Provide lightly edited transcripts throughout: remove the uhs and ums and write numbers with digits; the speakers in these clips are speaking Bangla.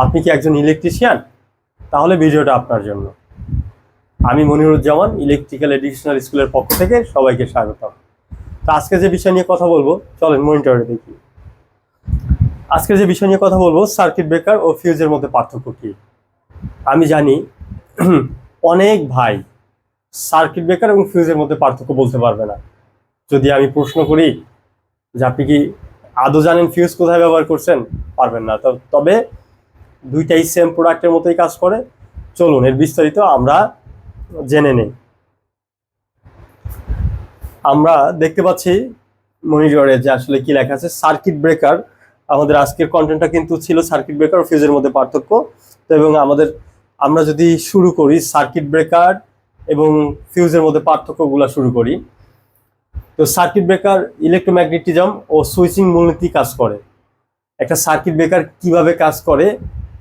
আপনি কি একজন ইলেকট্রিশিয়ান? তাহলে ভিডিওটা আপনার জন্য। আমি মনিরুজ্জামান, ইলেকট্রিক্যাল এডুকেশনাল স্কুলের পক্ষ থেকে সবাইকে স্বাগতম। তো আজকে যে বিষয় নিয়ে কথা বলবো, চলেন মনিটরে দেখি। আজকে যে বিষয় নিয়ে কথা বলবো, সার্কিট ব্রেকার ও ফিউজের মধ্যে পার্থক্য কি। আমি জানি অনেক ভাই সার্কিট ব্রেকার এবং ফিউজের মধ্যে পার্থক্য বলতে পারবে না। যদি আমি প্রশ্ন করি যে আপনি কি আদৌ জানেন ফিউজ কোথায় ব্যবহার করছেন, পারবেন না। তবে দুইটাই সেম প্রোডাক্টের মতোই কাজ করে। চলুন এর বিস্তারিত আমরা জেনে নেই। আমরা দেখতে পাচ্ছি মনিটরে যে আসলে কি লেখা আছে, সার্কিট ব্রেকার। আমাদের আজকের কন্টেন্টটা কিন্তু ছিল সার্কিট ব্রেকার ও ফিউজের মধ্যে পার্থক্য। তো এবং আমরা যদি শুরু করি সার্কিট ব্রেকার এবং ফিউজের মধ্যে পার্থক্যগুলো শুরু করি। তো সার্কিট ব্রেকার ইলেকট্রোম্যাগনেটিজম ও সুইচিং মূলনীতি কাজ করে। একটা সার্কিট ব্রেকার কিভাবে কাজ করে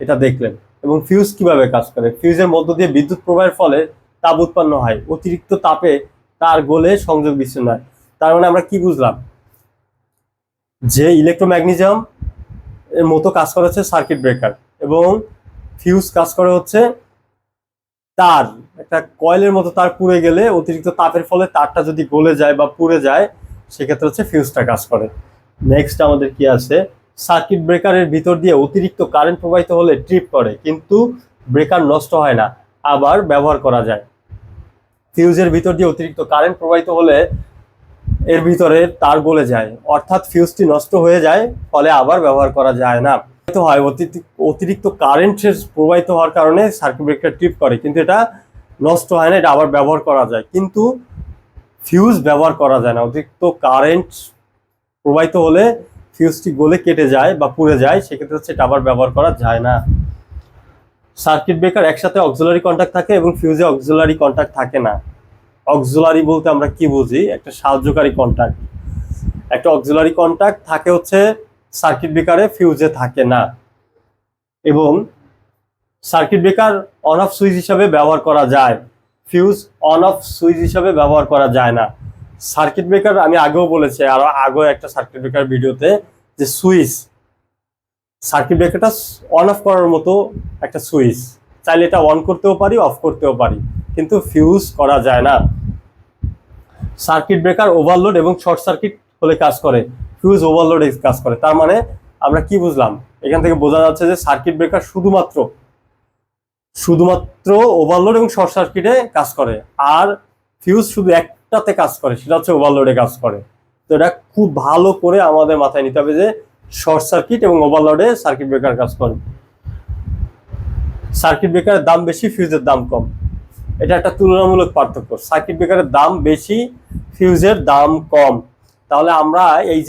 এটা দেখলেন। এবং ফিউজ কিভাবে কাজ করে, ফিউজের মধ্য দিয়ে বিদ্যুৎ প্রবাহের ফলে তাপ উৎপন্ন হয়, অতিরিক্ত তাপে তার গলে সংযোগ বিচ্ছিন্ন হয়। তার মানে আমরা কি বুঝলাম, যে ইলেকট্রোম্যাগনেটিজম এর মতো কাজ করে হচ্ছে সার্কিট ব্রেকার, এবং ফিউজ কাজ করে হচ্ছে তার একটা কয়েলের মতো তার পুড়ে গেলে অতিরিক্ত তাপের ফলে তারটা যদি গলে যায় বা পুড়ে যায়, সেক্ষেত্রে হচ্ছে ফিউজটা কাজ করে। নেক্সট আমাদের কি আছে, সার্কিট ব্রেকারের ভিতর দিয়ে অতিরিক্ত কারেন্ট প্রবাহিত হলে ট্রিপ করে, কিন্তু ব্রেকার নষ্ট হয় না, আবার ব্যবহার করা যায়। ফিউজের ভিতর দিয়ে অতিরিক্ত কারেন্ট প্রবাহিত হলে এর ভিতরে তার গলে যায়, অর্থাৎ ফিউজটি নষ্ট হয়ে যায়, ফলে আবার ব্যবহার করা যায় না। হয় অতিরিক্ত কারেন্ট প্রবাহিত হওয়ার কারণে সার্কিট ব্রেকার ট্রিপ করে, কিন্তু এটা নষ্ট হয় না, এটা আবার ব্যবহার করা যায়। কিন্তু ফিউজ ব্যবহার করা যায় না। অতিরিক্ত কারেন্ট প্রবাহিত হলে ফিউজটি গলে কেটে যায় বা পুড়ে যায়, সেক্ষেত্রে হচ্ছে এটা আবার ব্যবহার করা যায় না। সার্কিট ব্রেকার একসাথে অক্সিলারি কন্ট্যাক্ট থাকে এবং ফিউজে অক্সিলারি কন্ট্যাক্ট থাকে না। অক্সিলারি বলতে আমরা কি বুঝি, একটা সাহায্যকারী কন্ট্যাক্ট। একটা অক্সিলারি কন্ট্যাক্ট থাকে হচ্ছে সার্কিট ব্রেকারে, ফিউজে থাকে না। এবং circuit breaker on off switch হিসাবে ব্যবহার করা যায়, ফিউজ অন অফ সুইচ হিসাবে ব্যবহার করা যায় না। সার্কিট ব্রেকার আমি আগেও বলেছি, আরো আগে একটা সার্কিট ব্রেকার ভিডিওতে, যে সুইচ, সার্কিট ব্রেকারটা অন অফ করার মতো একটা সুইচ, চাইলে এটা অন করতেও পারি, অফ করতেও পারি, কিন্তু ফিউজ করা যায় না। সার্কিট ব্রেকার ওভারলোড এবং শর্ট সার্কিট হলে কাজ করে, ফিউজ ওভারলোডে কাজ করে। তার মানে আমরা কি বুঝলাম, এখান থেকে বোঝা যাচ্ছে যে সার্কিট ব্রেকার শুধুমাত্র ওভারলোড এবং শর্ট সার্কিটে কাজ করে, আর ফিউজ শুধু একটাতে কাজ করে, সেটা হচ্ছে ওভারলোডে কাজ করে। তো এটা খুব ভালো করে আমাদের মাথায় নিতে হবে যে শর্ট সার্কিট এবং ওভারলোডে সার্কিট ব্রেকার কাজ করে। সার্কিট ব্রেকারের দাম বেশি, ফিউজের দাম কম, এটা একটা তুলনামূলক পার্থক্য। সার্কিট ব্রেকারের দাম বেশি, ফিউজের দাম কম। তাহলে আমরা এই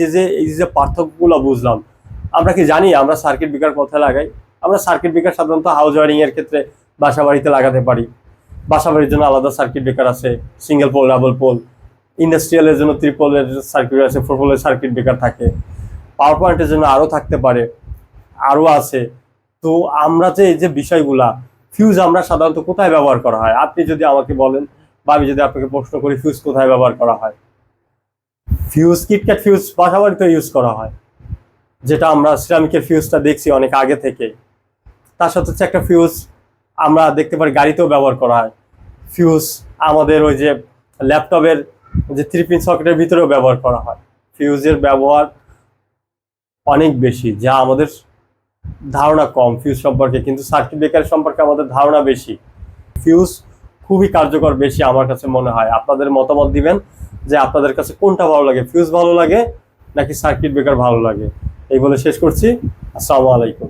যে পার্থক্যগুলো বুঝলাম, আমরা কি জানি আমরা সার্কিট ব্রেকার কোথায় লাগাই? আমরা সার্কিট ব্রেকার সাধারণত হাউস ওয়ারিং এর ক্ষেত্রে বাসা বাড়িতে লাগাতে পারি। বাসা বাড়ির জন্য আলাদা সার্কিট ব্রেকার আছে, সিঙ্গেল পোল, ডাবল পোল। ইন্ডাস্ট্রিয়ালের জন্য ত্রিপোলের সার্কিট আছে, 4 পোলের সার্কিট ব্রেকার থাকে। পাওয়ার পয়েন্টের জন্য আরও থাকতে পারে, আরও আছে। তো আমরা যে এই যে বিষয়গুলা, ফিউজ আমরা সাধারণত কোথায় ব্যবহার করা হয়, আপনি যদি আমাকে বলেন বা আমি যদি আপনাকে প্রশ্ন করি ফিউজ কোথায় ব্যবহার করা হয়, ফিউজ কিটক্যাট ফিউজ বাসা বাড়িতে ইউজ করা হয়, যেটা আমরা সিরামিকের ফিউজটা দেখছি অনেক আগে থেকে। তার সাথে হচ্ছে একটা ফিউজ আমরা দেখতে পারি গাড়িতেও ব্যবহার করা হয়। ফিউজ আমাদের ওই যে ল্যাপটপের যে 3 পিন সকেটের ভিতরেও ব্যবহার করা হয়। ফিউজের ব্যবহার অনেক বেশি, যা আমাদের ধারণা কম ফিউজ সম্পর্কে, কিন্তু সার্কিট ব্রেকার সম্পর্কে আমাদের ধারণা বেশি। ফিউজ খুবই কার্যকর বেশি আমার কাছে মনে হয়। আপনাদের মতামত দিবেন যে আপনাদের কাছে কোনটা ভালো লাগে, ফিউজ ভালো লাগে নাকি সার্কিট ব্রেকার ভালো লাগে। এই বলে শেষ করছি। আসসালামু আলাইকুম।